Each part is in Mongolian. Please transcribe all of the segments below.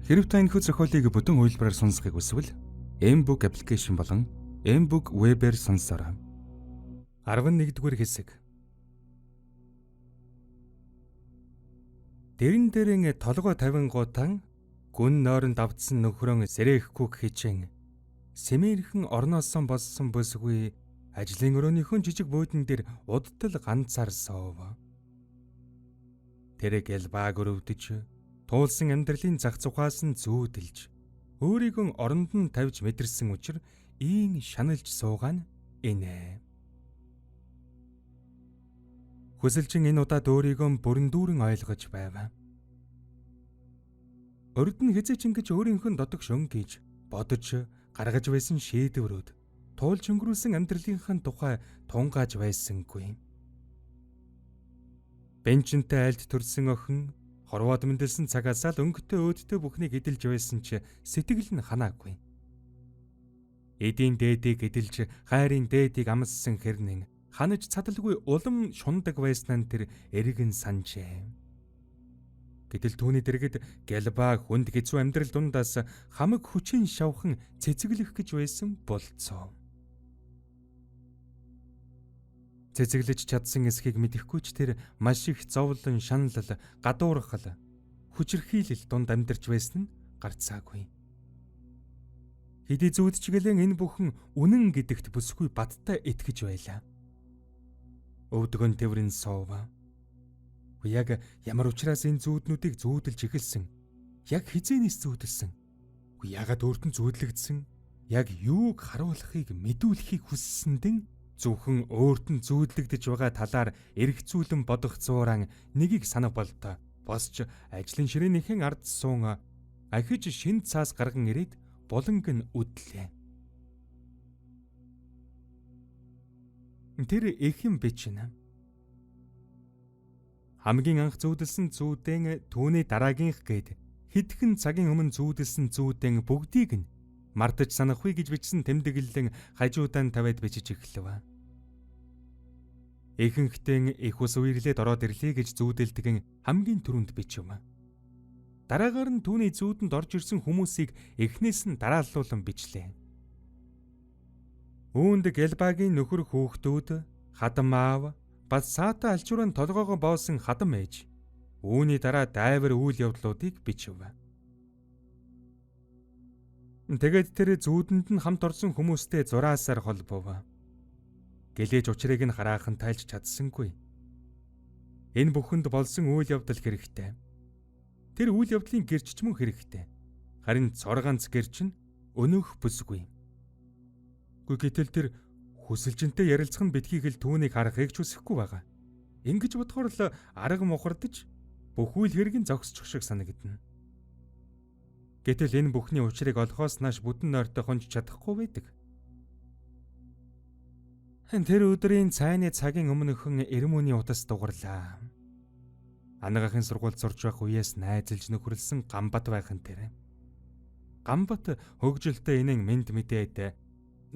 Хэрэв та энэхүү зохиолыг бүтэн хувилбараар сонсохыг хүсвэл M-Book application болон M-Book Web-ээр сонсороо. 11-р хэсэг. Дэрэн дээрэн толгой тавингуудан гүн нойронд давтсан нөхрөн сэрэхгүй хичээн сэмээрхэн орноосоо болсон бүсгүй ажлын өрөөнийхөө жижиг буудан дээр удтал ганцаар суув. Тэр гэлбааг өрөвдөж туулсан амьдралын зах зугаас нь зүүдэлж өөрийгөө оронд нь тавьж мэдэрсэн учраас ийн шаналж суугаа нь инэ. Хүсэлчин энэ удаад өөрийгөө бүрэн дүүрэн ойлгож байв. Урд нь хизээч ингэж өөрийнхөө дотог шөнгөж бодож гаргаж байсан шийдвэрүүд туулж өнгөрүүлсэн амьдралынхаа тухай тунгааж байсангүй. Бенчэнтэй айлд төрсэн охин хорвоод мэндэлсэн цагаас л өнгөтэй өөдтэй бүхнийг эдэлж байсан ч сэтгэл нь ханаагүй. Эдийн дээдийг эдэлж хайрын дээдийг амссан хэрнэн ханаж цадалгүй улам шундаг байснаа тэр эргэн санджээ. Гэтэл түүний дэргэд гэлбаа хүнд хэцүү амьдрал дундаас хамаг хүчин шавхан цэцэглэх гэж байсан болцоо. Цэцэглэж чадсан эсхийг мэдэхгүй ч тэр маш их зовлон, шаналл, гадуурхал, хүчирхийлэл дунд амьдарч байсан нь гарцаагүй. Хэдий зүудчгэлэн энэ бүхэн үнэн гэдэгт бүсгүй баттай итгэж байлаа. Өвдгөн тэврэн суув. Яг ямар учраас энэ зүүднүүдийг зүүдэлж эхэлсэн? Яг хизээнээс зүүдэлсэн? Яагаад өөрт нь зүүдлэгдсэн? Яг юуг харуулахыг мэдүүлэхийг хүссэндэн зөвхөн өөрт нь зүүдлэгдэж байгаа талаар эргцүүлэн бодох зууран нэгийг санав болтоо. Босч ажлын ширээнийхэн ард суун ахиж шин цаас гарган ирээд буланг нь үдлээ. Тэр эхэн бичнэ. Хамгийн анх зүүдэлсэн зүүдэн түүний дараагийнх гээд хэдхэн цагийн өмнө зүүдэлсэн зүүдэн бүгдийг нь мартаж санахгүй гэж бичсэн тэмдэглэлэн хажуудаа тавиад бичиж эхлэв. Эхэнхтэн их ус үерлээд ороод ирлээ гэж зүүдэлдгэн хамгийн түрүүнд бичв. Дараагаар нь түүний зүүдэнд орж ирсэн хүмүүсийг эхнээс нь дарааллуулан бичлээ. Үүнд гэлбагийн нөхөр хүүхдүүд, хадам аав, бас саата алчуурын толгоогоо боосон хадам ээж. Үүний дараа дайвар үйл явдлуудыг бичв. Тэгээд тэр зүүдэнд нь хамт орсон хүмүүстэй зураасаар холбов. Гэлээж учрыг нь хараахан тайлж чадсангүй. Энэ бүхэнд болсон үйл явдал хэрэгтэй. Тэр үйл явдлын гэрч ч мөн хэрэгтэй. Харин цор ганц гэрч нь өнөөх бүсгүй. Гэтэл тэр хүсэлжинтэй ярилцах нь битгий хэл түүнийг харахыг ч хүсэхгүй байгаа. Ингэж бодохоор л арга мухардаж бүх үйл хэрэг нь зогсчих шиг санагдана. Гэтэл энэ бүхний учрыг олохоос нааш бүтэн нойртой хонж чадахгүй байдаг. Тэр өдрийн цайны цагийн өмнөхөн эрмөний утас дугарлаа. Ангаахын сургуульд сурч байх үеэс найзалж нөхөрлсөн Гамбат байхын тэр. Гамбат хөгжилтэй инэн мэд мэдээд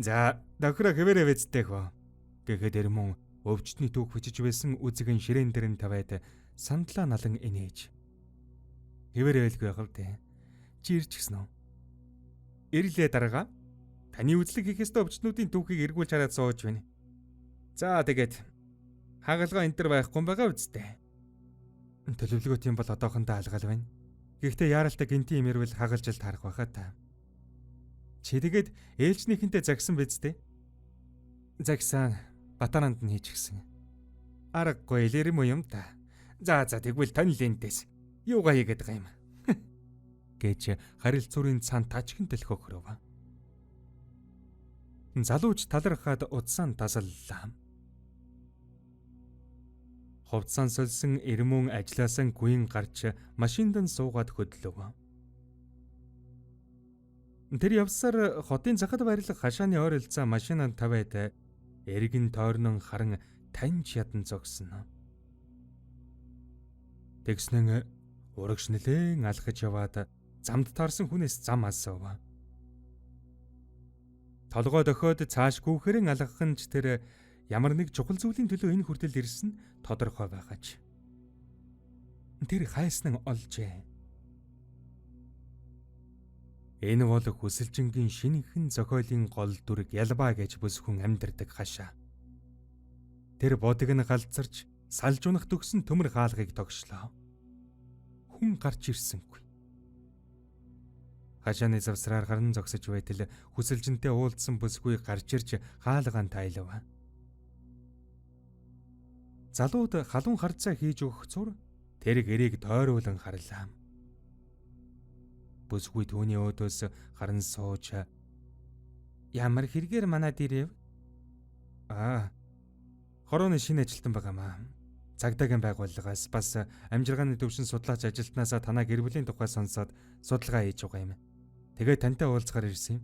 "За, дохироо хэвээрээ вэзтэй хөө" гэхэд эрмөн өвчтний түүх бичиж байсан үзэгэн ширээн дээр нь тавиад сандлаа налан инээж. "Хэвээрээ байлгүй яхав дээ. Чи ирч гисэн үү?" "Ирлээ дарга. Таны үзлэг хийх ёстой өвчтнүүдийн түүхийг эргүүлж хараад сууж байна." "За тэгээд хагалгаа энэ төр байхгүй юм байгаа үсттэй." "Төлөвлөгөө тийм бол одоохондоо алгал байна. Гэхдээ яаралтай гинти юм ирвэл хагалжилт харах байхаа та." "Чи тэгээд ээлжнийхэнтэй загсан биз дээ?" "Загсан. Батаранд нь хийчихсэн." "Аргагүй л юм та. За тэгвэл тань лентээс юугаа хийгээд байгаа юм?" гэж харилцуурын цаан тачгин төлхөө хөрөв. Залууч талархаад удсаан тасаллаа. Хувцсан сольсон эрмөн ажилласаа гүйн гарч машинд нь суугаад хөдлөв. Тэр явсаар хотын захад байрлах хашааны ойролцоо машинанд тавиад эргэн тойрнон харан таньж ядан зогсно. Тэгснэн урагш нэлээн алхаж яваад замд таарсан хүнээс зам асуув. Толгой дохиод цааш гүүхэрэн алгах нь ч тэр ямар нэг чухал зүйлийн төлөө энэ хүртэл ирсэн тодорхой байгаач. Тэр хайснан олжээ. Энэ бол хүсэлжингийн шинэхэн зохиолын гол дүрэг ялбаа гэж бүсгүн амьдардаг хашаа. Тэр бодог нь галзарч салж унах төгсөн төмөр хаалгыг тогшлоо. Хүн гарч ирсэнгүй. Хашааны завсраар гарн зогсож байтал хүсэлжинтэй уулзсан бүсгүй гарч ирж хаалгаан тайлав. Залууд халуун харцаа хийж өгөх зур тэр гэрийг тойруулан харлаа. Бүсгүй түүний өөдөөс гарн сууж ямар хэрэгээр манад ирэв? Хорооны шинэ ажилтан байгаамаа. Цагдаагийн байгууллагаас бас амжиргааны төвшин судлаач ажилтнаасаа танаа гэр бүлийн тухай сонсоод судалгаа хийж байгаа юм. Тэгээд тантай уулзахаар ирсэн юм.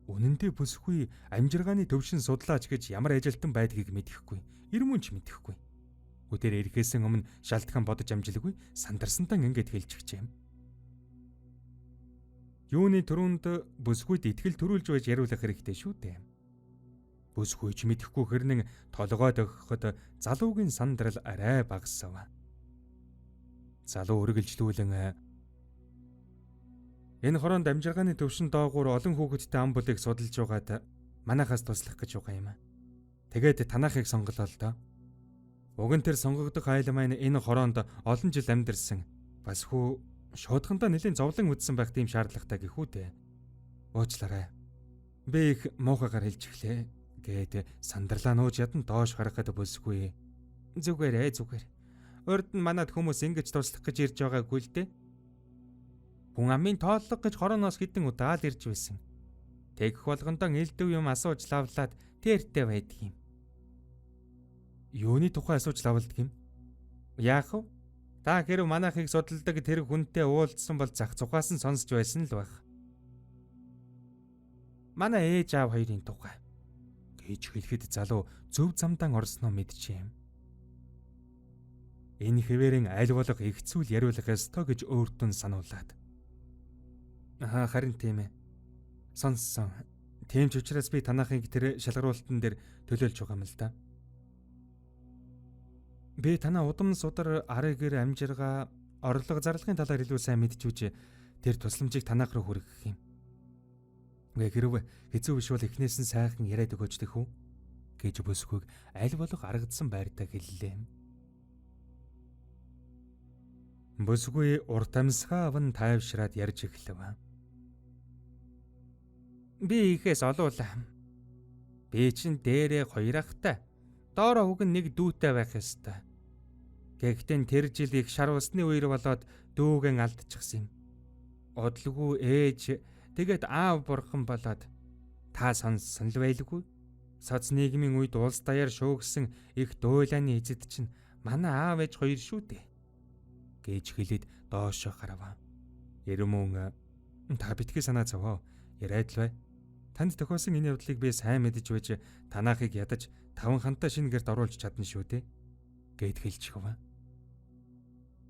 Үнэн дээр бүсгүй амжиргааны төвшин судлаач гэж ямар ажилтан байдгийг мэдэхгүй. Ирмүн ч мэдэхгүй. Өдөр ирэхээс өмнө шалтгаан бодож амжилгүй сандарсантан ингэж хэлж өгч юм. Юуны түрүүнд бүсгүйд итгэл төрүүлж байж яриулах хэрэгтэй шүү дээ. Бүсгүйч мэдэхгүй хэрнэн толгойд өгөхөд залуугийн сандрал арай багасав. Залуу үргэлжлүүлэн энэ хороонд амжиргааны төвшин доогуур олон хүүхэдтэй ам булыг судалж байгаад манайхаас туслах гэж байгаа юм. Тэгээд танахыг сонголоо л доо. Уг нь тэр сонгогдох айл маань энэ хороонд олон жил амьдарсан. Бас хүү шуудхандаа нэлийн зовлон үдсэн байх тийм шаардлагатай гэхүү дээ. Уучлаарай. Би их муухайгаар хэлж эхлэе. Гээд сандарлаа нууж ядан доош харахад бүсгүй. Зүгээр. Урд нь манад хүмүүс ингэж туслах гэж ирж байгаагүй л дээ. Хүн амын тооллого гэж хорооноос хідэн удаа л ирж байсан. Тэгэх болгондоо элдв юм асууж лавлаад тэртээ байдаг юм. Юуны тухай асууж лавладаг юм? Яах вэ? Та хэрв манайхыг судалдаг тэр хүнтэй уулзсан бол зах зугаас нь сонсч байсан л байх. Манай ээж аав хоёрын тухай гэж хэлэхэд залуу зөв замдаа орсноо мэдчихэв. Энэ хэвээрэн аль болох их зүйл яриулах ёстой гэж өөртөө сануулад. Харин тийм ээ. Сонссон. Тийм ч учраас би танахыг тэр шалгаруултан дээр төлөөлж байгаа юм л да. Би танаа удам судар арайгэр амжиргаа орлого зарлагын талаар илүү сайн мэдчихвч тэр тусламжийг танах руу хүргэх юм. Хэрвээ хэцүү биш бол эхнээс нь сайхан яриад өгөөч тэхүү гэж бүсгүйг аль болох аргадсан байртаа хэллээ. Бүсгүй урт амьсгаа аван тайвшраад ярьж эхлэв. Би ихээс олуулаа. Би чинь дээрээ хоёр ахтай. Доороо үг нь нэг дүүтэй байх ёстой. Гэхдээ тэр жил их шар усны үер болоод дүүгэн алдчихсан юм. Одлгүй ээж тэгээд аав бурхан болоод та сонссон л байлгүй. Соц нийгмийн үед улс даяар шуугсан их дуйлааны эзэд чинь манай аав ээж хоёр шүү дээ. Гэж хэлээд доошоо гарав. Эрмөн та битгий санаа зовоо. Яриад л бай. Танд тохиосон энэ явдлыг би сайн мэдэж байж танахыг ядаж таван хантай шинэ гэрт оруулж чадна шүү дээ. Гэд хэлж хав.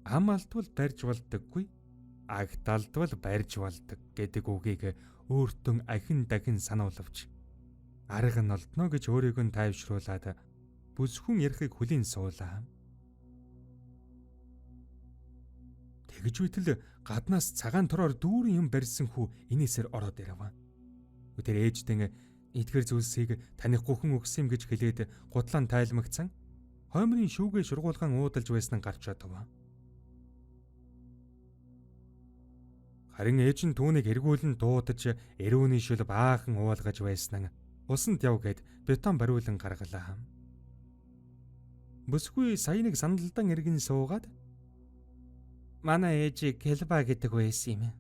Ам алдвал барьж болдоггүй. Агт алдвал барьж болдог гэдэг үгийг өөртөө ахин дахин сануулвч арга нь олдно гэж өөрийгөө тайвшруулад бүсгүн ярихыг хүлийн суулаа. Тэгж үтэл гаднаас цагаан тороор дүүрэн юм барьсан хүү инээсээр ороод ирав. Тэр ээждэн эдгээр зүйлсийг танихгүй хүн өгсөн юм гэж хэлээд гутлаан тайлмагцсан хоймрын шүүгээ шургуулгаан уудалж байсан нь гарч чадав. Харин ээж нь түүнийг эргүүлэн дуудаж эрүүний шүл баахан уулгаж байсан нь усанд яв гэд бетон бариулан гаргалаа. Бүсгүй сая нэг сандалдан эргэн суугаад манай ээж Келба гэдэг байсан юм.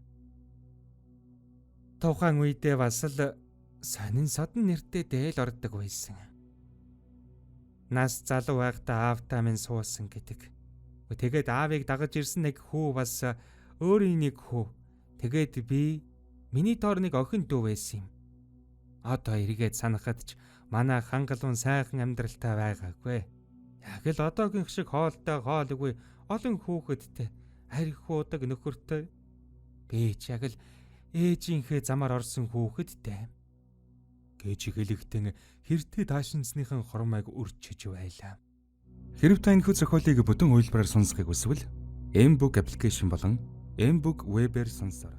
Тухайн үедээ бас л сонин содон нэртэй дээл ордог байсан. Нас залуу байхдаа аавтай минь суусан гэдэг. Тэгээд аавыг дагаж ирсэн нэг хүү бас өөрийн нэг хүү. Тэгээд би миний доор нэг охин дүү байсан юм. Одоо эргээд санахад ч манай хангалуун сайхан амьдралтай байгаагүй. Яг л одоогийн шиг хоолтой хоолгүй олон хүүхэдтэй архиудаг нөхөртэй. Би ч яг л ээжийнхээ замаар орсон хүүхэдтэй. Гэж хэлэхдээ хэртэй таашинсныхан хормойг өрчиж байлаа. Хэрв та энэ зохиолыг бүтэн үйлбэрээр сонсохыг хүсвэл M-Book application болон M-Book Web-ээр сонсоор